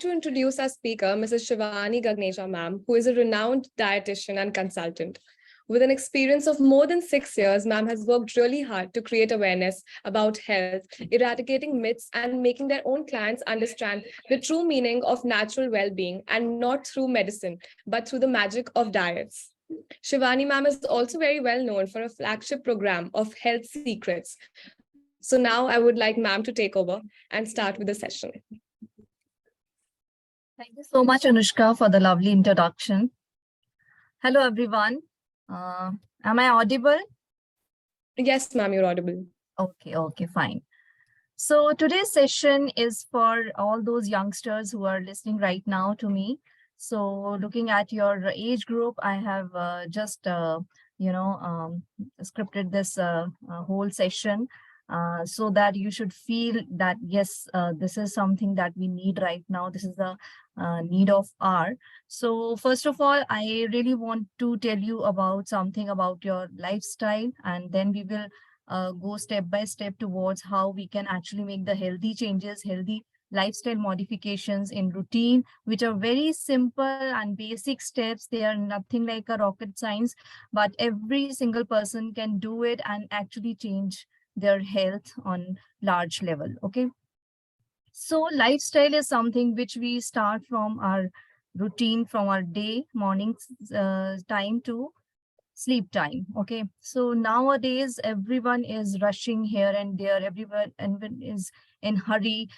to introduce our speaker, Mrs. Shivani Gagneja ma'am, who is a renowned dietitian and consultant. With an experience of more than 6 years, ma'am has worked really hard to create awareness about health, eradicating myths and making their own clients understand the true meaning of natural well-being and not through medicine, but through the magic of diets. Shivani ma'am is also very well known for a flagship program of Health Secrets. So now I would like ma'am to take over and start with the session. Thank you so much, Anushka, for the lovely introduction. Hello, everyone. Am I audible? Yes, ma'am, you're audible. Okay, fine. So today's session is for all those youngsters who are listening right now to me. So looking at your age group, I have just, scripted this whole session so that you should feel that, yes, this is something that we need right now. This is the need of hour. So first of all, I really want to tell you about something about your lifestyle, and then we will go step by step towards how we can actually make the healthy changes, healthy lifestyle modifications in routine, which are very simple and basic steps. They are nothing like a rocket science, but every single person can do it and actually change their health on large level. Okay. So lifestyle is something which we start from our routine, from our day, morning time to sleep time. Okay, so nowadays everyone is rushing here and there, everyone is in hurry.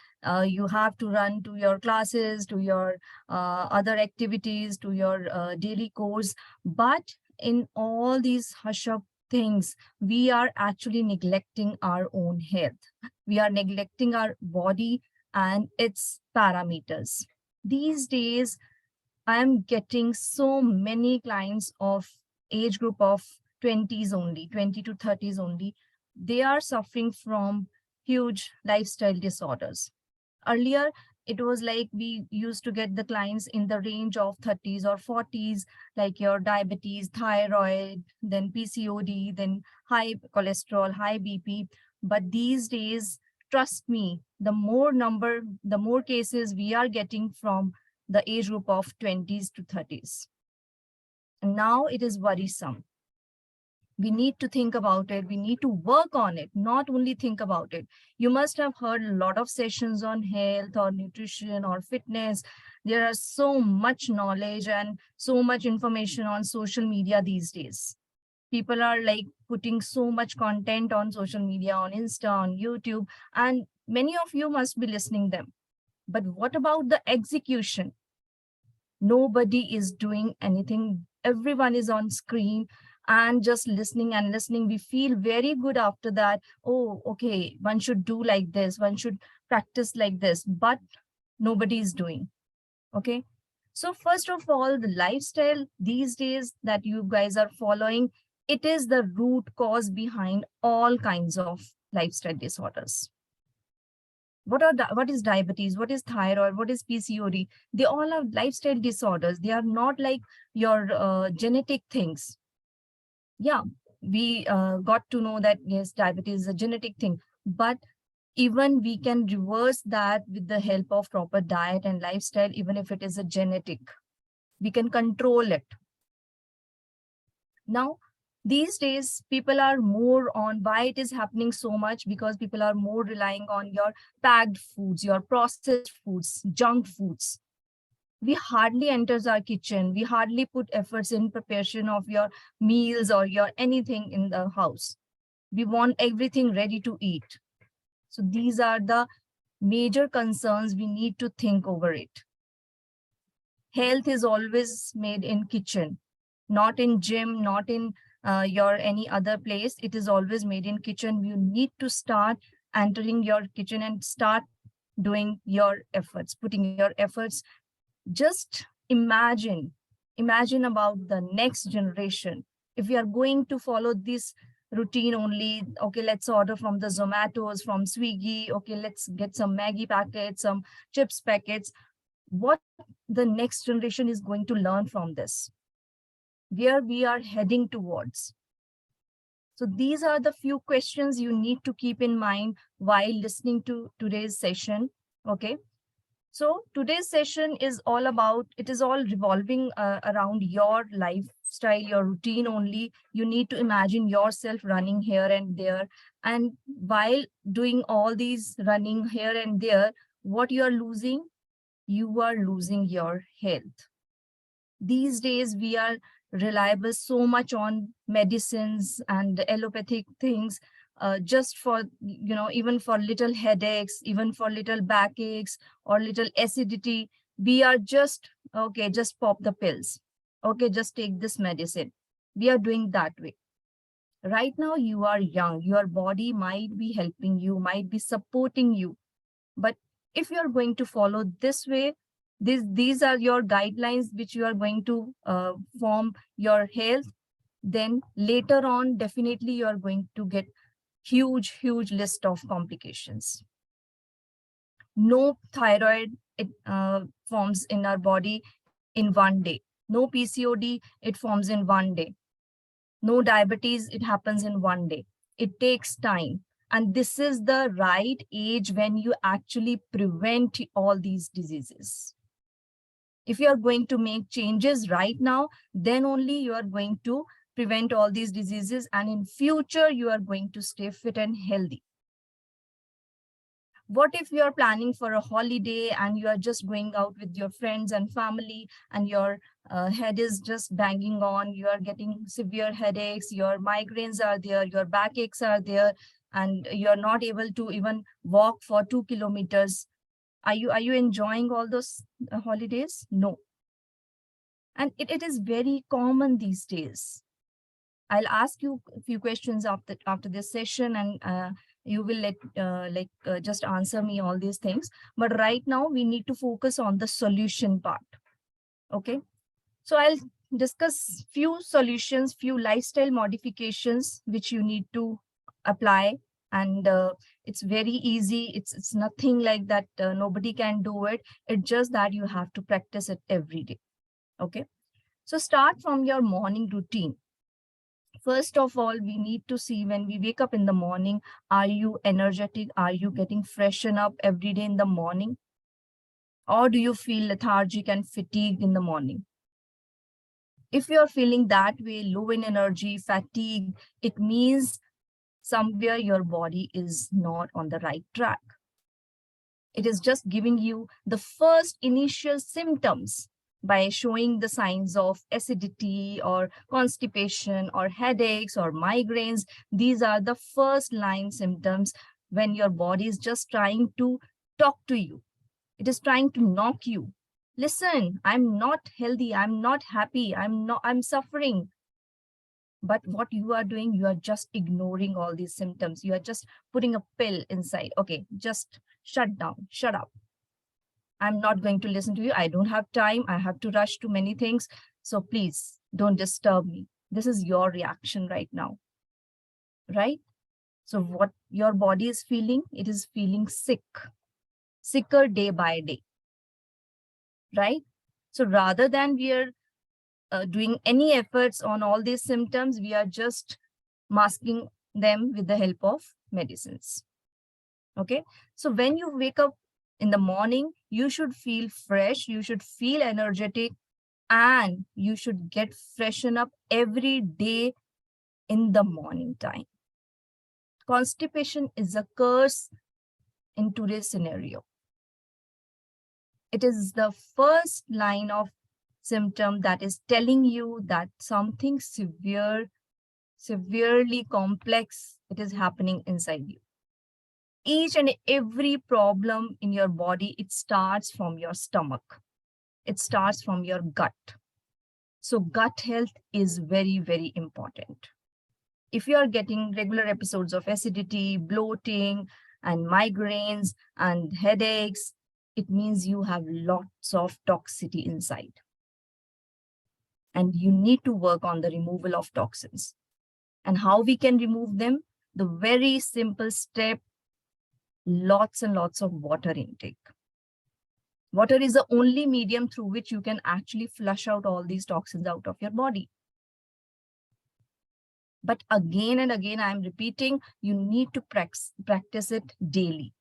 You have to run to your classes, to your other activities, to your daily course, but in all these hush up things, we are actually neglecting our own health. We are neglecting our body and its parameters. These days I'm getting so many clients of age group of 20s only, 20 to 30s only. They are suffering from huge lifestyle disorders. Earlier, it was like we used to get the clients in the range of 30s or 40s, like your diabetes, thyroid, then PCOD, then high cholesterol, high BP. But these days, trust me, the more cases we are getting from the age group of 20s to 30s. And now it is worrisome. We need to think about it. We need to work on it, not only think about it. You must have heard a lot of sessions on health or nutrition or fitness. There are so much knowledge and so much information on social media these days. People are like putting so much content on social media, on Insta, on YouTube, and many of you must be listening them. But what about the execution? Nobody is doing anything. Everyone is on screen and just listening and listening. We feel very good after that. Oh, okay, one should do like this, one should practice like this, but nobody is doing. Okay. So first of all, the lifestyle these days that you guys are following, it is the root cause behind all kinds of lifestyle disorders. What is diabetes, what is thyroid, what is PCOD? They all are lifestyle disorders. They are not like your genetic things. Yeah, we got to know that yes, diabetes is a genetic thing, but even we can reverse that with the help of proper diet and lifestyle. Even if it is a genetic, we can control it. Now these days, people are more on why it is happening so much, because people are more relying on your packed foods, your processed foods, junk foods. We hardly enters our kitchen. We hardly put efforts in preparation of your meals or your anything in the house. We want everything ready to eat. So these are the major concerns. We need to think over it. Health is always made in kitchen, not in gym, not in your any other place. It is always made in kitchen. You need to start entering your kitchen and start doing your efforts, putting your efforts. Just imagine about the next generation. If we are going to follow this routine only, okay, let's order from the Zomatos, from Swiggy, okay, let's get some Maggie packets, some chips packets. What the next generation is going to learn from this? Where we are heading towards? So these are the few questions you need to keep in mind while listening to today's session. Okay. So today's session is all about, it is all revolving around your lifestyle, your routine only. You need to imagine yourself running here and there. And while doing all these running here and there, what you are losing? You are losing your health. These days, we are reliable so much on medicines and allopathic things, just for, even for little headaches, even for little backaches or little acidity. We are just, okay, just pop the pills. Okay, just take this medicine. We are doing that way. Right now, you are young. Your body might be helping you, might be supporting you. But if you are going to follow this way, these are your guidelines which you are going to form your health, then later on, definitely you are going to get huge list of complications. No thyroid, it forms in our body in one day. No PCOD, it forms in one day. No diabetes, it happens in one day. It takes time. And this is the right age when you actually prevent all these diseases. If you are going to make changes right now, then only you are going to prevent all these diseases. And in future, you are going to stay fit and healthy. What if you are planning for a holiday and you are just going out with your friends and family and your head is just banging on, you are getting severe headaches, your migraines are there, your backaches are there, and you're not able to even walk for 2 kilometers. Are you enjoying all those holidays? No. And it is very common these days. I'll ask you a few questions after this session, and you will just answer me all these things. But right now we need to focus on the solution part. Okay. So I'll discuss few solutions, few lifestyle modifications which you need to apply. And it's very easy. It's nothing like that. Nobody can do it. It's just that you have to practice it every day. Okay. So start from your morning routine. First of all, we need to see when we wake up in the morning, are you energetic? Are you getting freshened up every day in the morning? Or do you feel lethargic and fatigued in the morning? If you're feeling that way, low in energy, fatigue, it means somewhere your body is not on the right track. It is just giving you the first initial symptoms by showing the signs of acidity or constipation or headaches or migraines. These are the first line symptoms when your body is just trying to talk to you. It is trying to knock you. Listen, I'm not healthy. I'm not happy. I'm suffering. But what you are doing, you are just ignoring all these symptoms. You are just putting a pill inside. Okay, just shut down, shut up. I'm not going to listen to you. I don't have time. I have to rush to many things. So please don't disturb me. This is your reaction right now, right? So what your body is feeling, it is feeling sick, sicker day by day, right? So rather than we are doing any efforts on all these symptoms, we are just masking them with the help of medicines. Okay. So when you wake up in the morning, you should feel fresh, you should feel energetic, and you should get freshen up every day in the morning time. Constipation is a curse in today's scenario. It is the first line of symptom that is telling you that something severely complex, it is happening inside you. Each and every problem in your body, it starts from your stomach. It starts from your gut. So gut health is very important. If you are getting regular episodes of acidity, bloating, and migraines and headaches, it means you have lots of toxicity inside. And you need to work on the removal of toxins. And how we can remove them? The very simple step, lots and lots of water intake. Water is the only medium through which you can actually flush out all these toxins out of your body. But again and again, I'm repeating, you need to practice it daily.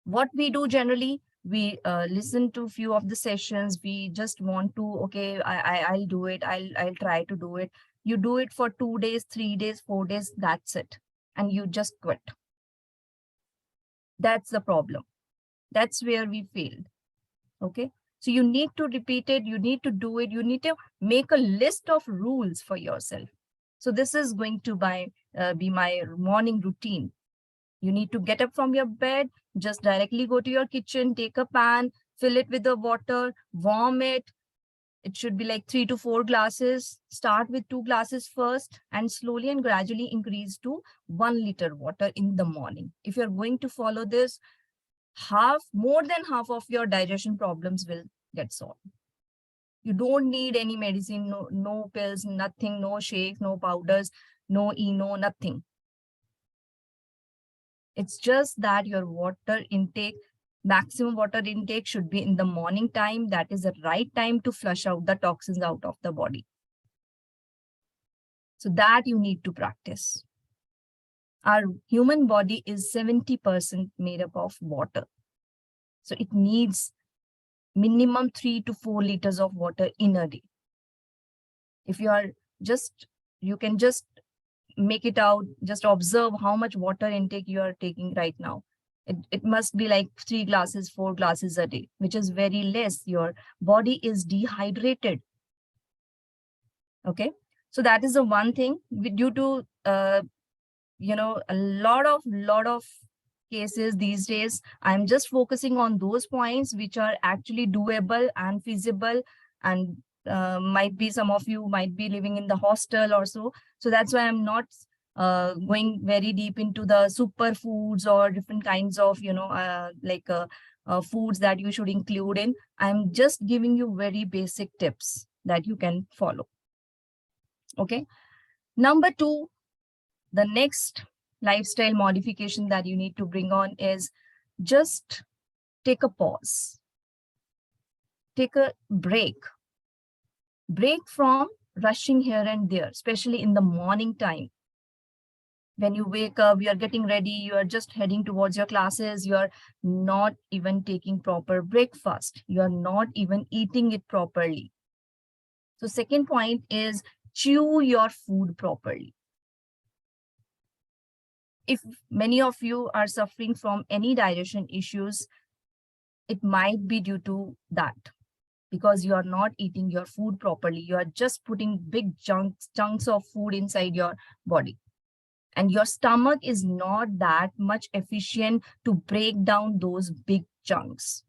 What we do generally, We listen to few of the sessions. We just want to, okay, I'll do it. I'll try to do it. You do it for 2 days, 3 days, 4 days. That's it. And you just quit. That's the problem. That's where we failed. Okay. So you need to repeat it. You need to do it. You need to make a list of rules for yourself. So this is going to be my morning routine. You need to get up from your bed, just directly go to your kitchen, take a pan, fill it with the water, warm it. It should be like 3 to 4 glasses. Start with 2 glasses first and slowly and gradually increase to 1 liter water in the morning. If you're going to follow this, more than half of your digestion problems will get solved. You don't need any medicine, no pills, nothing, no shakes, no powders, no ENO, nothing. It's just that your water intake, maximum water intake should be in the morning time. That is the right time to flush out the toxins out of the body. So that you need to practice. Our human body is 70% made up of water. So it needs minimum 3 to 4 liters of water in a day. If you are you can just make it out, just observe how much water intake you are taking right now. It must be like 3 glasses, 4 glasses a day, which is very less. Your body is dehydrated. Okay. So that is the one thing. Due to, a lot of cases these days, I'm just focusing on those points which are actually doable and feasible, and might be some of you might be living in the hostel or so. So that's why I'm not going very deep into the superfoods or different kinds of, foods that you should include in. I'm just giving you very basic tips that you can follow. Okay. Number 2, the next lifestyle modification that you need to bring on is just take a pause. Take a break. Break from rushing here and there, especially in the morning time. When you wake up, you are getting ready, you are just heading towards your classes, you are not even taking proper breakfast. You are not even eating it properly. So second point is chew your food properly. If many of you are suffering from any digestion issues, it might be due to that, because you are not eating your food properly. You are just putting big chunks of food inside your body. And your stomach is not that much efficient to break down those big chunks.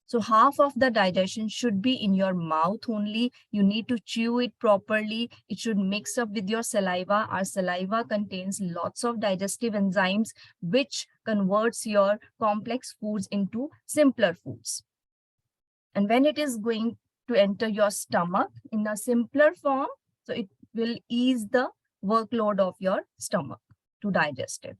So half of the digestion should be in your mouth only. You need to chew it properly. It should mix up with your saliva. Our saliva contains lots of digestive enzymes, which converts your complex foods into simpler foods. And when it is going to enter your stomach in a simpler form, so it will ease the workload of your stomach to digest it.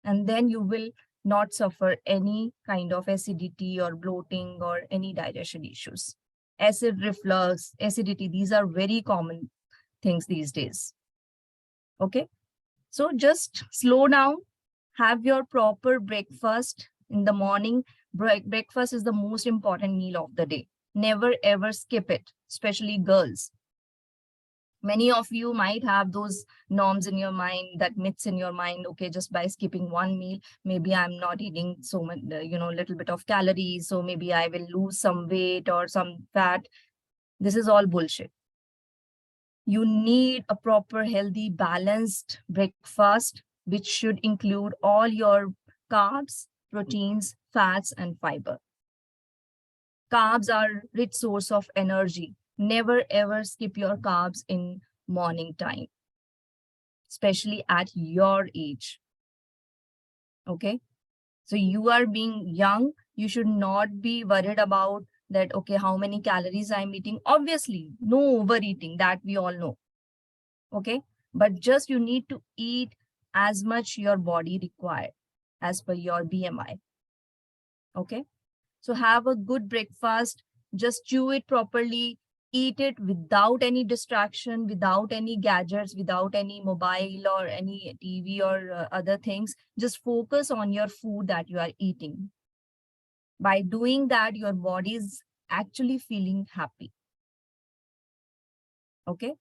And then you will not suffer any kind of acidity or bloating or any digestion issues. Acid reflux, acidity, these are very common things these days. Okay. So just slow down, have your proper breakfast in the morning. Breakfast is the most important meal of the day. Never ever skip it, especially girls. Many of you might have those norms in your mind, that myths in your mind. Okay, just by skipping one meal, maybe I'm not eating so much, little bit of calories, so maybe I will lose some weight or some fat. This is all bullshit. You need a proper, healthy, balanced breakfast, which should include all your carbs, proteins, fats, and fiber. Carbs are rich source of energy. Never ever skip your carbs in morning time, especially at your age. Okay. So you are being young. You should not be worried about that. Okay, how many calories I'm eating? Obviously, no overeating, that we all know. Okay. But just you need to eat as much your body requires as per your BMI. Okay. So have a good breakfast. Just chew it properly. Eat it without any distraction, without any gadgets, without any mobile or any TV or other things. Just focus on your food that you are eating. By doing that, your body is actually feeling happy. Okay.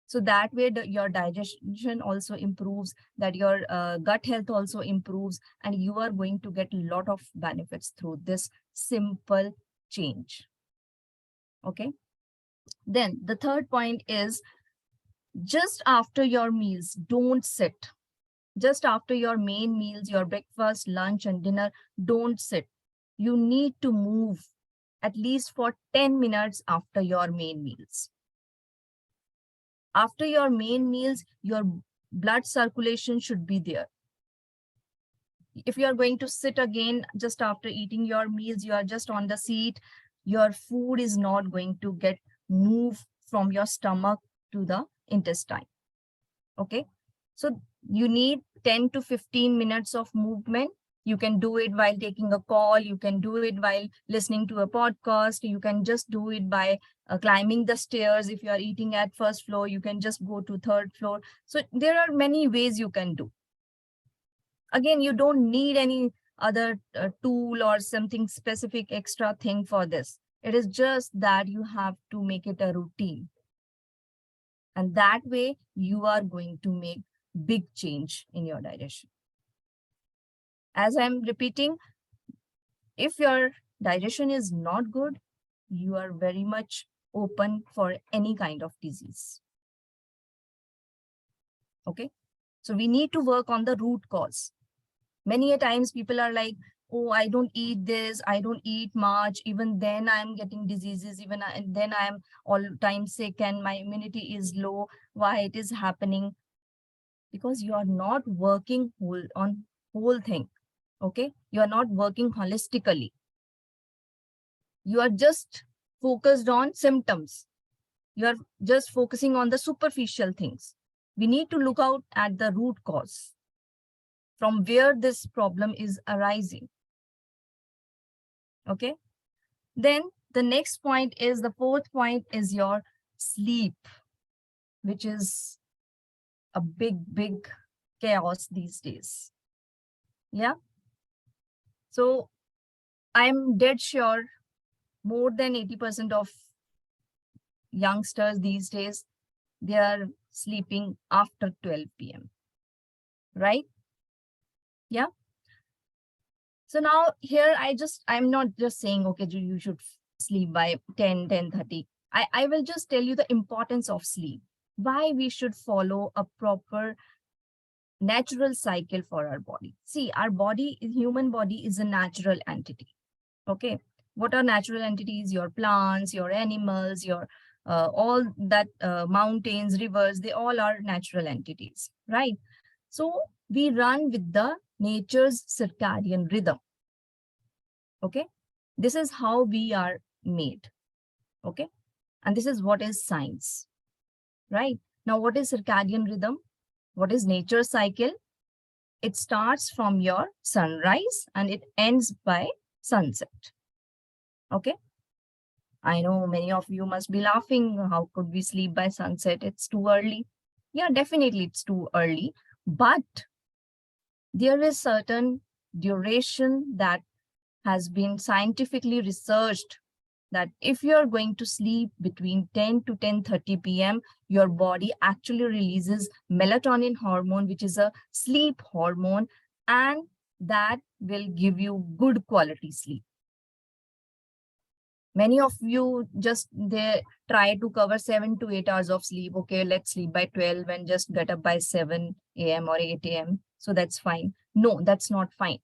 So that way your digestion also improves, that your gut health also improves, and you are going to get a lot of benefits through this simple change. Okay. Then the third point is, just after your meals, don't sit. Just after your main meals, your breakfast, lunch, and dinner, don't sit. You need to move at least for 10 minutes after your main meals. After your main meals, your blood circulation should be there. If you are going to sit again just after eating your meals, you are just on the seat, your food is not going to get moved from your stomach to the intestine. Okay. So you need 10 to 15 minutes of movement. You can do it while taking a call. You can do it while listening to a podcast. You can just do it by climbing the stairs. If you are eating at first floor, you can just go to third floor. So there are many ways you can do. Again, you don't need any other tool or something specific extra thing for this. It is just that you have to make it a routine. And that way you are going to make big change in your digestion. As I'm repeating, if your digestion is not good, you are very much open for any kind of disease. Okay. So we need to work on the root cause. Many a times people are like, oh, I don't eat this, I don't eat much, even then I'm getting diseases, then I'm all the time sick and my immunity is low. Why it is happening? Because you are not working on whole thing. Okay, you are not working holistically. You are just focused on symptoms. You are just focusing on the superficial things. We need to look out at the root cause, from where this problem is arising. Okay. Then the next point is, the fourth point is your sleep, which is a big chaos these days. Yeah. So I'm dead sure more than 80% of youngsters these days, they are sleeping after 12 p.m. Right? Yeah. So now here I'm not just saying, okay, you should sleep by 10:30. I will just tell you the importance of sleep, why we should follow a proper natural cycle for our body. See, our body, human body is a natural entity. Okay. What are natural entities? Your plants, your animals, your all that mountains, rivers, they all are natural entities, right? So we run with the nature's circadian rhythm. Okay. This is how we are made. Okay. And this is what is science, right? Now, what is circadian rhythm? What is nature's cycle? It starts from your sunrise and it ends by sunset. Okay. I know many of you must be laughing. How could we sleep by sunset? It's too early. Yeah, definitely it's too early. But there is certain duration that has been scientifically researched, that if you're going to sleep between 10 to 10:30 p.m., your body actually releases melatonin hormone, which is a sleep hormone, and that will give you good quality sleep. Many of you they try to cover 7 to 8 hours of sleep. Okay, let's sleep by 12 and just get up by 7 a.m. or 8 a.m. So that's fine. No, that's not fine.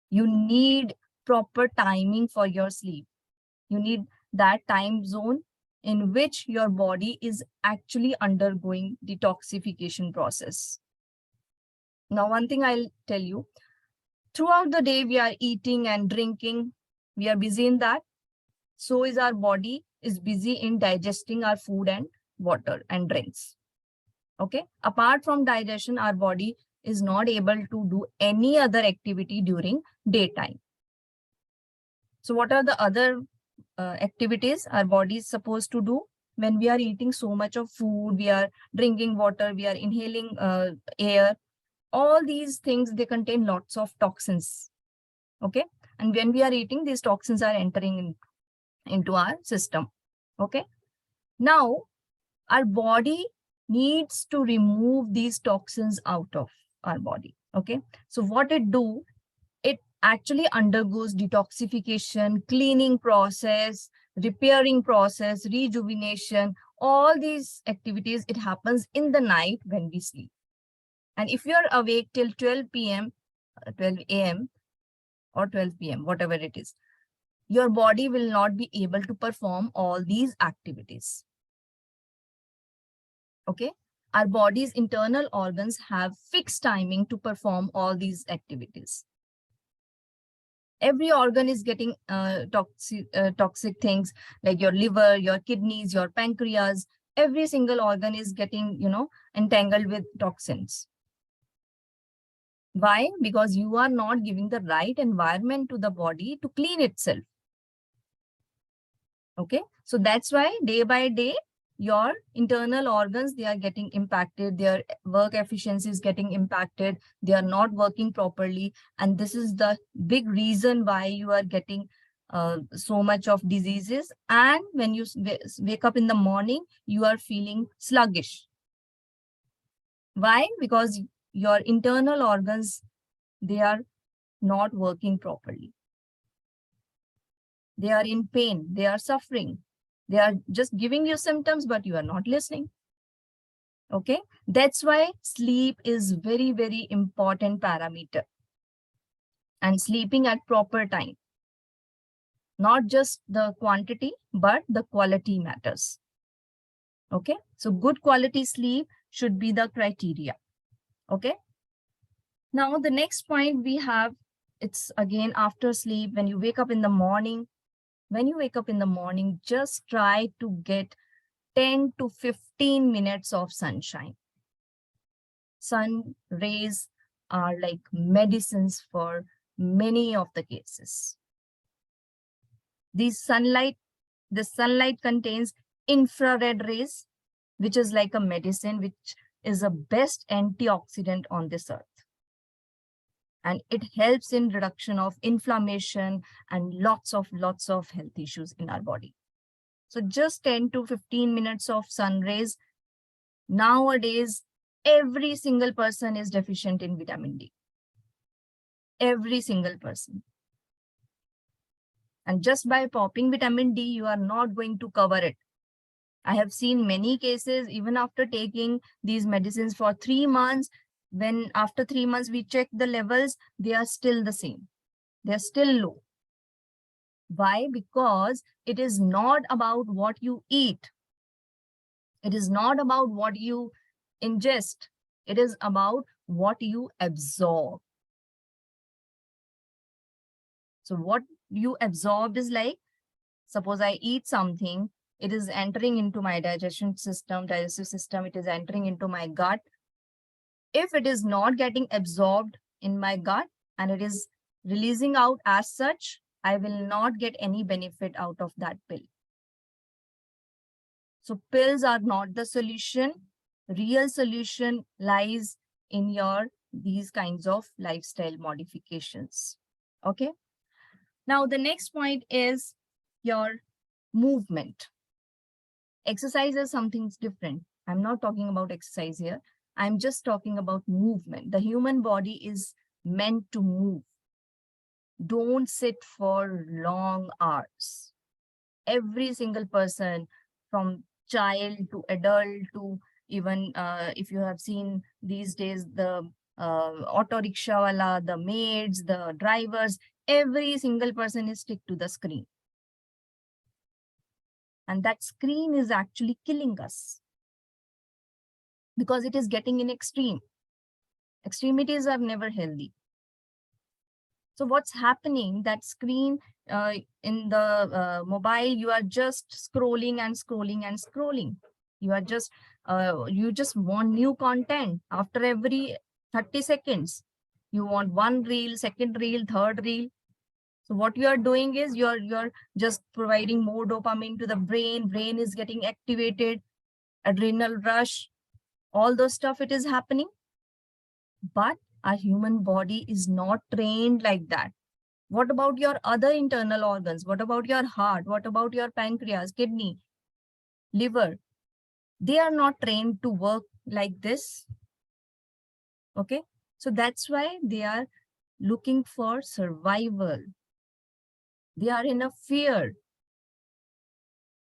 You need proper timing for your sleep. You need that time zone in which your body is actually undergoing detoxification process. Now, one thing I'll tell you, throughout the day, we are eating and drinking. We are busy in that. So is our body is busy in digesting our food and water and drinks. Okay. Apart from digestion, our body is not able to do any other activity during daytime. So what are the other activities our body is supposed to do? When we are eating so much of food, we are drinking water, we are inhaling air, all these things, they contain lots of toxins. Okay. And when we are eating, these toxins are entering into our system. Okay. Now, our body needs to remove these toxins out of our body. Okay. So what it do, it actually undergoes detoxification, cleaning process, repairing process, rejuvenation, all these activities, it happens in the night when we sleep. And if you're awake till 12 p.m., 12 a.m. or 12 p.m., whatever it is, your body will not be able to perform all these activities. Okay. Our body's internal organs have fixed timing to perform all these activities. Every organ is getting toxic things like your liver, your kidneys, your pancreas. Every single organ is getting, entangled with toxins. Why? Because you are not giving the right environment to the body to clean itself. Okay. So that's why day by day, your internal organs, they are getting impacted. Their work efficiency is getting impacted. They are not working properly. And this is the big reason why you are getting so much of diseases. And when you wake up in the morning, you are feeling sluggish. Why? Because your internal organs, they are not working properly. They are in pain. They are suffering. They are just giving you symptoms, but you are not listening. Okay. That's why sleep is very, very important parameter. And sleeping at proper time. Not just the quantity, but the quality matters. Okay. So good quality sleep should be the criteria. Okay. Now the next point we have, it's again after sleep, when you wake up in the morning. When you wake up in the morning, just try to get 10 to 15 minutes of sunshine. Sun rays are like medicines for many of the cases. The sunlight contains infrared rays, which is like a medicine, which is the best antioxidant on this earth. And it helps in reduction of inflammation and lots of health issues in our body. So just 10 to 15 minutes of sun rays. Nowadays, every single person is deficient in vitamin D. Every single person. And just by popping vitamin D, you are not going to cover it. I have seen many cases, even after taking these medicines for 3 months, when after 3 months we check the levels, they are still the same. They are still low. Why? Because it is not about what you eat. It is not about what you ingest. It is about what you absorb. So what you absorb is like, suppose I eat something, it is entering into my digestive system, it is entering into my gut. If it is not getting absorbed in my gut and it is releasing out as such, I will not get any benefit out of that pill. So pills are not the solution. Real solution lies in these kinds of lifestyle modifications. Okay. Now the next point is your movement. Exercise is something different. I'm not talking about exercise here. I'm just talking about movement. The human body is meant to move. Don't sit for long hours. Every single person, from child to adult to even if you have seen these days, the auto rickshaw wala, the maids, the drivers, every single person is stick to the screen. And that screen is actually killing us because it is getting in extreme. Extremities are never healthy. So what's happening, that screen in the mobile, you are just scrolling and scrolling and scrolling. You are just, you just want new content after every 30 seconds. You want one reel, second reel, third reel. So what you are doing is you're just providing more dopamine to the brain. Brain is getting activated, adrenal rush, all those stuff, it is happening. But our human body is not trained like that. What about your other internal organs? What about your heart? What about your pancreas, kidney, liver? They are not trained to work like this. Okay. So that's why they are looking for survival. They are in a fear.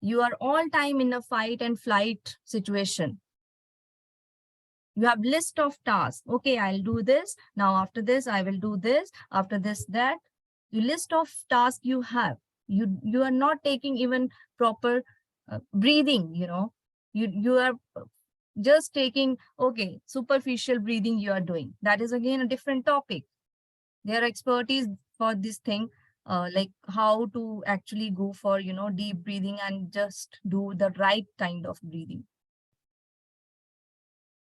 You are all time in a fight and flight situation. You have list of tasks. Okay, I'll do this. Now after this, I will do this. After this, that. The list of tasks you have. You are not taking even proper breathing, You are just taking, okay, superficial breathing you are doing. That is again a different topic. Their expertise for this thing, like how to actually go for, deep breathing and just do the right kind of breathing.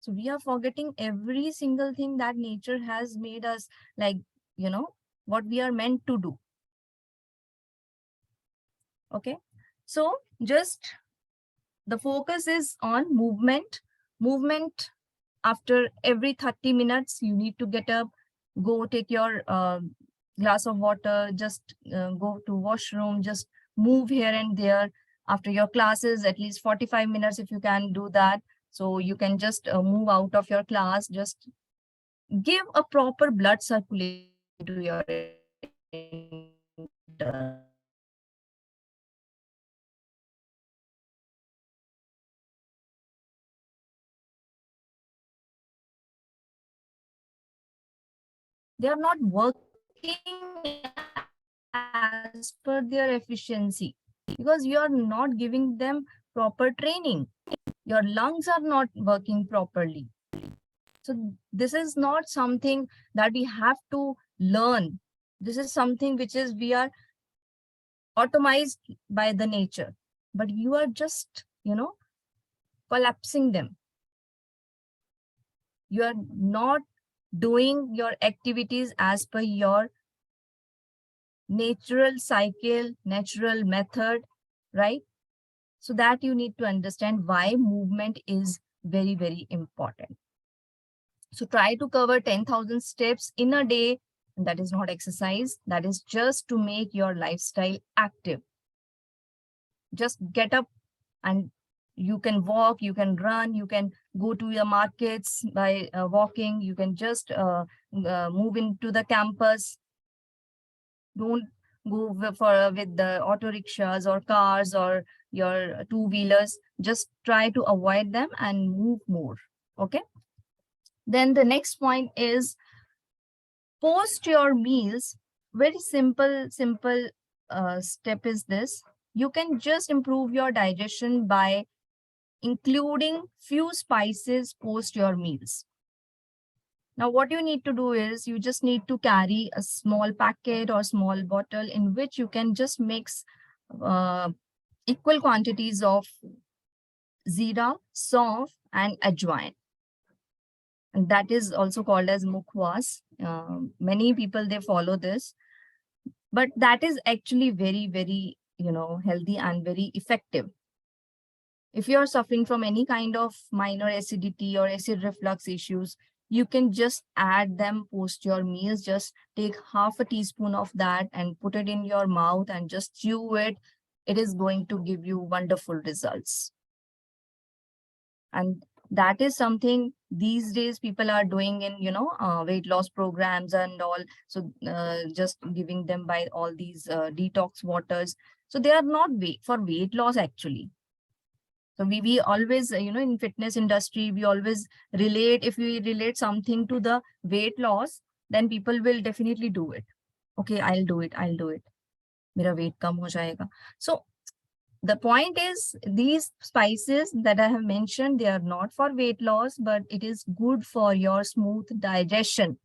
So we are forgetting every single thing that nature has made us, like, what we are meant to do. Okay. So just the focus is on movement. Movement after every 30 minutes, you need to get up, go take your glass of water, just go to washroom, just move here and there. After your classes, at least 45 minutes, if you can do that. So you can just move out of your class, just give a proper blood circulation to your internal they are not working as per their efficiency because you are not giving them proper training. Your lungs are not working properly. So this is not something that we have to learn. This is something which is we are automized by the nature, but you are just, collapsing them. You are not doing your activities as per your natural cycle, natural method, right? So that you need to understand why movement is very, very important. So try to cover 10,000 steps in a day. And that is not exercise. That is just to make your lifestyle active. Just get up and you can walk, you can run, you can go to your markets by walking. You can just move into the campus. Don't go with the auto rickshaws or cars or your two-wheelers. Just try to avoid them and move more. Okay. Then the next point is post your meals. Very simple step is this. You can just improve your digestion by including few spices post your meals. Now, what you need to do is you just need to carry a small packet or small bottle in which you can just mix equal quantities of zira, sauf, and ajwain. And that is also called as mukhwas. Many people, they follow this, but that is actually very, very, healthy and very effective. If you're suffering from any kind of minor acidity or acid reflux issues, you can just add them post your meals. Just take half a teaspoon of that and put it in your mouth and just chew it. It is going to give you wonderful results. And that is something these days people are doing in, weight loss programs and all. So just giving them by all these detox waters. So they are not for weight loss actually. So we always, in fitness industry, we always relate, if we relate something to the weight loss, then people will definitely do it. Okay, I'll do it. Mera weight kam ho jayega. So the point is these spices that I have mentioned, they are not for weight loss, but it is good for your smooth digestion.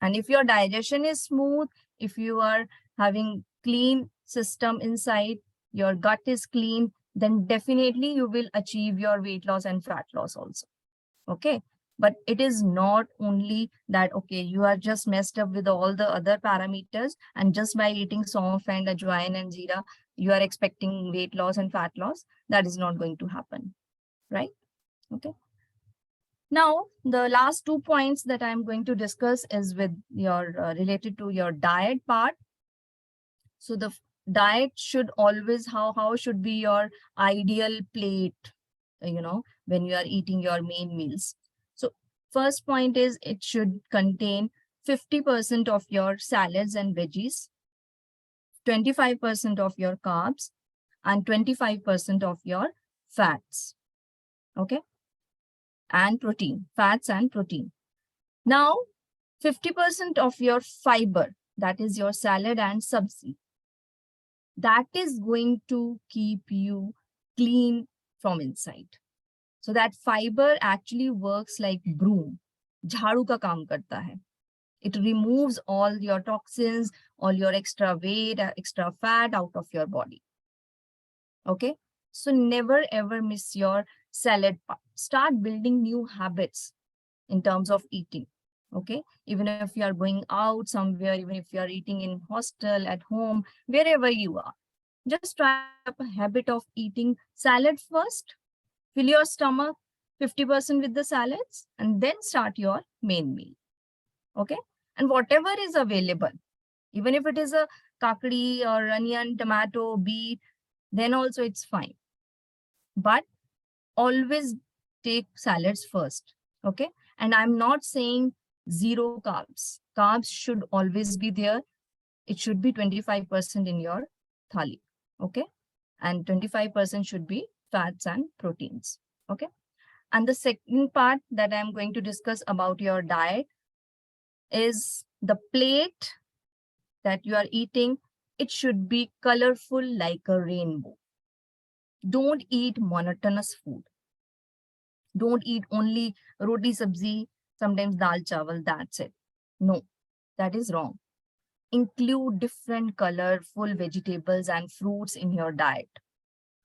And if your digestion is smooth, if you are having clean system inside, your gut is clean, then definitely you will achieve your weight loss and fat loss also. Okay. But it is not only that, okay, you are just messed up with all the other parameters and just by eating saunf and ajwain and zira, you are expecting weight loss and fat loss. That is not going to happen. Right. Okay. Now, the last 2 points that I'm going to discuss is with your related to your diet part. So the diet should always, how should be your ideal plate, when you are eating your main meals. So first point is it should contain 50% of your salads and veggies, 25% of your carbs, and 25% of your fats. Okay. And protein, fats and protein. Now, 50% of your fiber, that is your salad and sabzi, that is going to keep you clean from inside. So that fiber actually works like broom. Jharu ka kaam karta hai. It removes all your toxins, all your extra weight, extra fat out of your body. Okay. So never ever miss your salad part. Start building new habits in terms of eating. Okay. Even if you are going out somewhere, even if you are eating in hostel, at home, wherever you are, just try up a habit of eating salad first. Fill your stomach 50% with the salads and then start your main meal. Okay. And whatever is available, even if it is a kakdi or onion, tomato, beet, then also it's fine. But always take salads first. Okay. And I'm not saying zero carbs. Carbs should always be there. It should be 25% in your thali. Okay. And 25% should be fats and proteins. Okay. And the second part that I'm going to discuss about your diet is the plate that you are eating. It should be colorful like a rainbow. Don't eat monotonous food. Don't eat only roti sabzi, sometimes dal chawal, that's it. No, that is wrong. Include different colorful vegetables and fruits in your diet.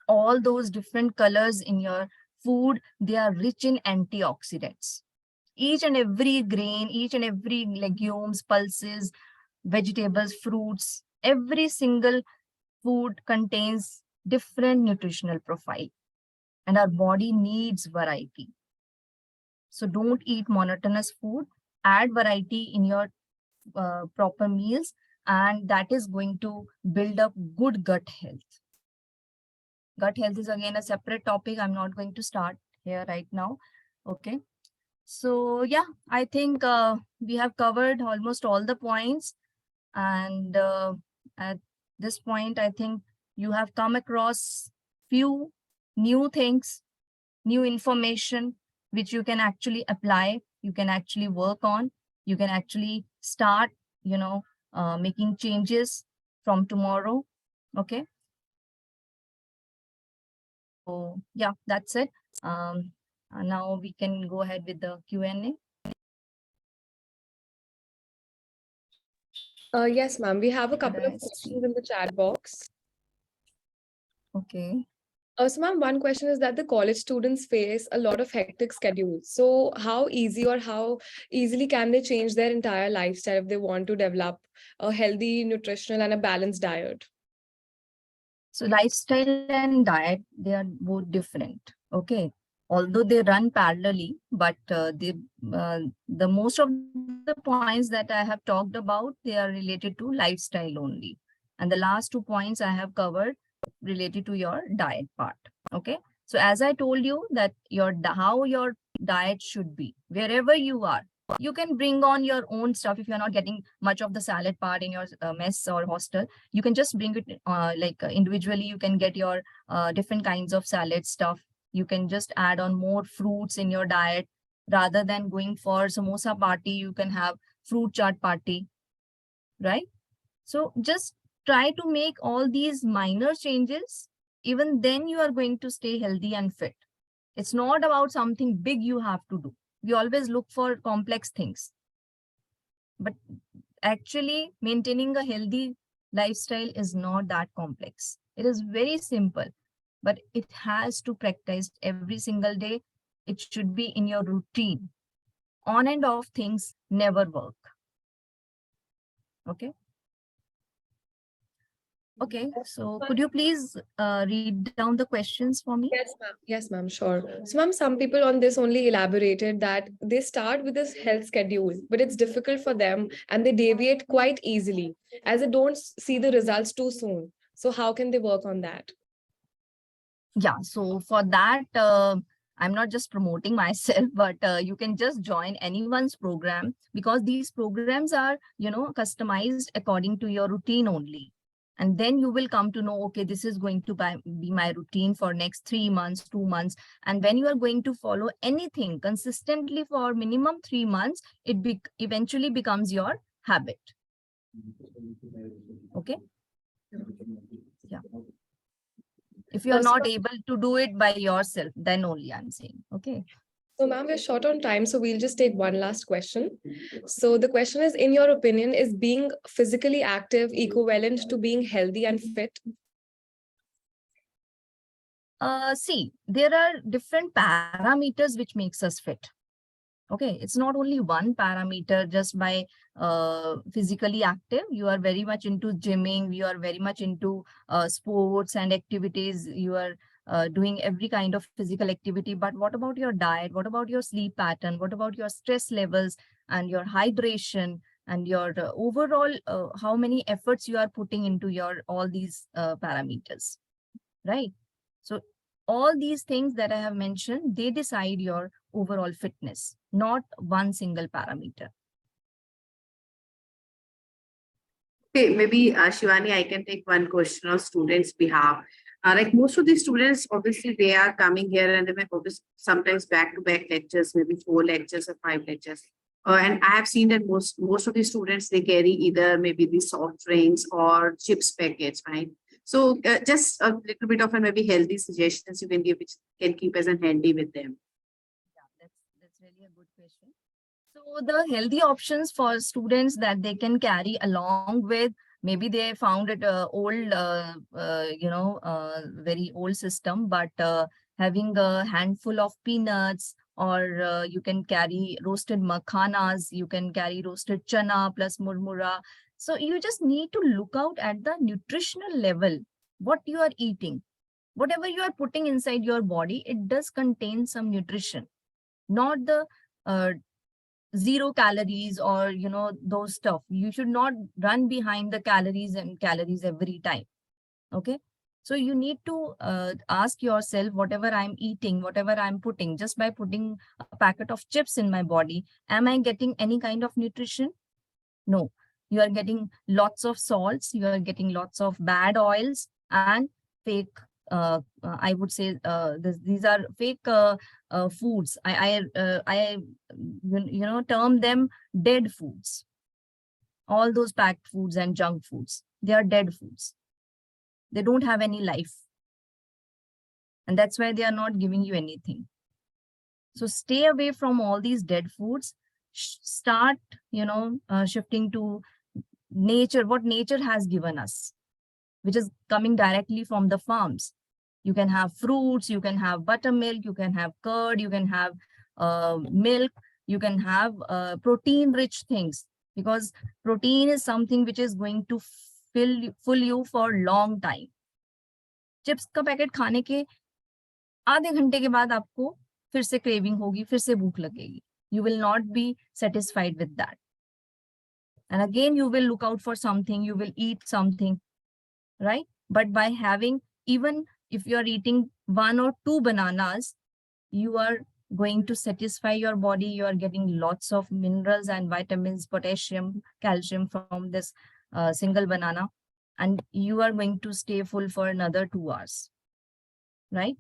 All those different colors in your food, they are rich in antioxidants. Each and every grain, each and every legumes, pulses, vegetables, fruits, every single food contains different nutritional profile, and our body needs variety. So don't eat monotonous food, add variety in your proper meals, and that is going to build up good gut health. Gut health is again a separate topic. I'm not going to start here right now. Okay. So yeah, I think we have covered almost all the points. And at this point, I think you have come across few new things, new information, which you can actually apply, you can actually work on, you can actually start, making changes from tomorrow. Okay. So yeah, that's it. Now we can go ahead with the Q&A. Yes, ma'am. We have a couple of Let's see. questions in the chat box. Okay. So, ma'am, one question is that the college students face a lot of hectic schedules. So, how easy or how easily can they change their entire lifestyle if they want to develop a healthy, nutritional, and a balanced diet? So lifestyle and diet, they are both different. Okay. Although they run parallelly, but the most of the points that I have talked about, they are related to lifestyle only. And the last 2 points I have covered related to your diet part. Okay. So as I told you that how your diet should be, wherever you are, you can bring on your own stuff. If you're not getting much of the salad part in your mess or hostel, you can just bring it individually. You can get your different kinds of salad stuff. You can just add on more fruits in your diet. Rather than going for samosa party, you can have fruit chaat party, right? So just try to make all these minor changes. Even then you are going to stay healthy and fit. It's not about something big you have to do. We always look for complex things. But actually, maintaining a healthy lifestyle is not that complex. It is very simple, but it has to practice every single day. It should be in your routine. On and off things never work. Okay. Okay, so could you please read down the questions for me? Yes, ma'am. Yes, ma'am. Sure. So, ma'am, some people on this only elaborated that they start with this health schedule, but it's difficult for them and they deviate quite easily as they don't see the results too soon. So, how can they work on that? Yeah, so for that, I'm not just promoting myself, but you can just join anyone's program, because these programs are, customized according to your routine only. And then you will come to know, okay, this is going to be my routine for next 3 months, 2 months. And when you are going to follow anything consistently for minimum 3 months, it eventually becomes your habit. Okay. Yeah. If you're not able to do it by yourself, then only I'm saying, okay. So, ma'am, we're short on time, so we'll just take one last question. So, the question is, in your opinion, is being physically active equivalent to being healthy and fit? See, there are different parameters which makes us fit. Okay, it's not only one parameter. Just by physically active, you are very much into gymming, you are very much into sports and activities, you are doing every kind of physical activity. But what about your diet? What about your sleep pattern? What about your stress levels and your hydration and your overall how many efforts you are putting into your all these parameters, right? So all these things that I have mentioned, they decide your overall fitness, not one single parameter. Okay, maybe Shivani, I can take one question on students' behalf. Like most of the students, obviously, they are coming here and they may focus sometimes back-to-back lectures, maybe 4 lectures or 5 lectures. And I have seen that most of the students, they carry either maybe the soft drinks or chips packets, right? So just a little bit of a maybe healthy suggestions you can give, which can keep as a handy with them. Yeah, that's really a good question. So the healthy options for students that they can carry along with, maybe they found it old, very old system, but having a handful of peanuts, or you can carry roasted makhanas, you can carry roasted chana plus murmura. So you just need to look out at the nutritional level, what you are eating. Whatever you are putting inside your body, it does contain some nutrition, not the uh, 0 calories or those stuff. You should not run behind the calories and calories every time. Okay, so you need to ask yourself, whatever I'm eating, whatever I'm putting, just by putting a packet of chips in my body, am I getting any kind of nutrition? No. You are getting lots of salts, you are getting lots of bad oils and fake, I would say these are fake foods. I term them dead foods. All those packed foods and junk foods, they are dead foods. They don't have any life. And that's why they are not giving you anything. So stay away from all these dead foods. Start, shifting to nature, what nature has given us, which is coming directly from the farms. You can have fruits, you can have buttermilk, you can have curd, you can have milk, you can have protein-rich things, because protein is something which is going to fill you for long time. Chips का packet खाने के आधे घंटे के बाद आपको फिर से क्रेविंग होगी, फिर से भूख लगेगी. You will not be satisfied with that. And again, you will look out for something, you will eat something, right? But by having, even if you are eating 1 or 2 bananas, you are going to satisfy your body. You are getting lots of minerals and vitamins, potassium, calcium from this single banana. And you are going to stay full for another 2 hours, right?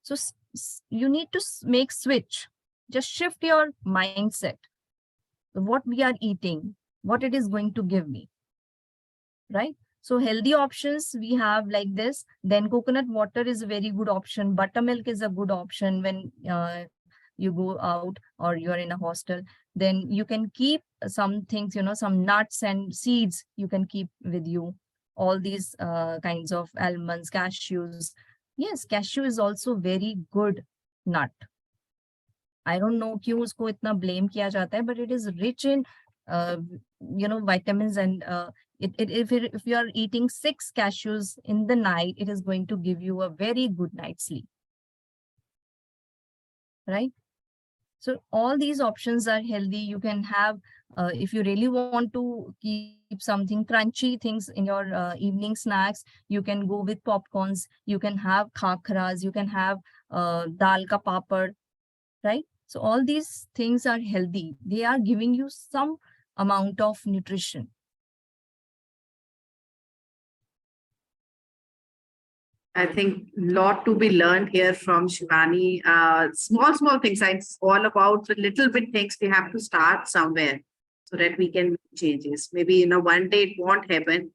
So you need to make switch. Just shift your mindset. What we are eating, what it is going to give me, right? So healthy options we have like this. Then coconut water is a very good option. Buttermilk is a good option when you go out or you're in a hostel. Then you can keep some things, some nuts and seeds you can keep with you. All these kinds of almonds, cashews. Yes, cashew is also very good nut. I don't know क्यों उसको इतना blame किया जाता है, but it is rich in vitamins and If you are eating 6 cashews in the night, it is going to give you a very good night's sleep. Right? So all these options are healthy. You can have, if you really want to keep something crunchy things in your evening snacks, you can go with popcorns. You can have khakras. You can have dal ka papad, right? So all these things are healthy. They are giving you some amount of nutrition. I think a lot to be learned here from Shivani. Small things. It's all about the little bit things. We have to start somewhere so that we can make changes. Maybe, one day it won't happen.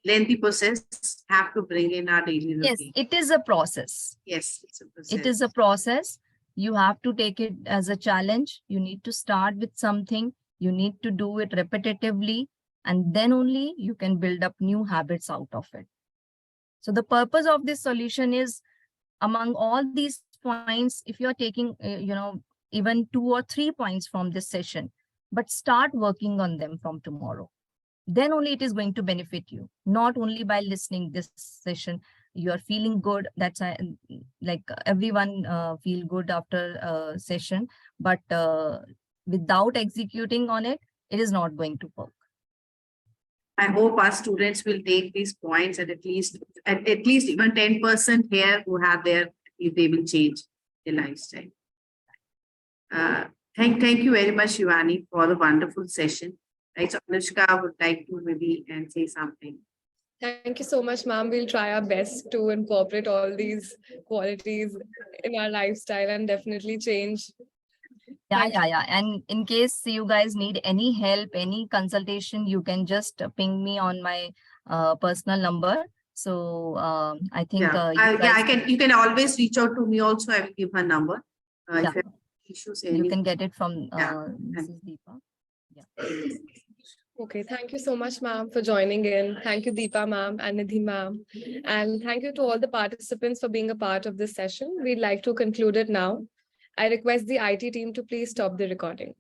Lengthy process, have to bring in our daily Yes, routine. it is a process. Yes, it's a process. It is a process. You have to take it as a challenge. You need to start with something. You need to do it repetitively, and then only you can build up new habits out of it. So the purpose of this solution is, among all these points, if you're taking, even 2 or 3 points from this session, but start working on them from tomorrow. Then only it is going to benefit you, not only by listening this session. You are feeling good. That's like everyone feel good after a session, but without executing on it, it is not going to work. I hope our students will take these points and at least even 10% here who have if they will change their lifestyle. Thank you very much, Shivani, for the wonderful session. Right, so Anushka would like to maybe and say something. Thank you so much, ma'am. We'll try our best to incorporate all these qualities in our lifestyle and definitely change. Yeah. And in case you guys need any help, any consultation, you can just ping me on my personal number. So I think you can always reach out to me also. I will give her number. If you have issues, you can get it from Mrs. Deepa. Yeah. Okay, thank you so much, ma'am, for joining in. Thank you, Deepa ma'am and Nidhi ma'am. And thank you to all the participants for being a part of this session. We'd like to conclude it now. I request the IT team to please stop the recording.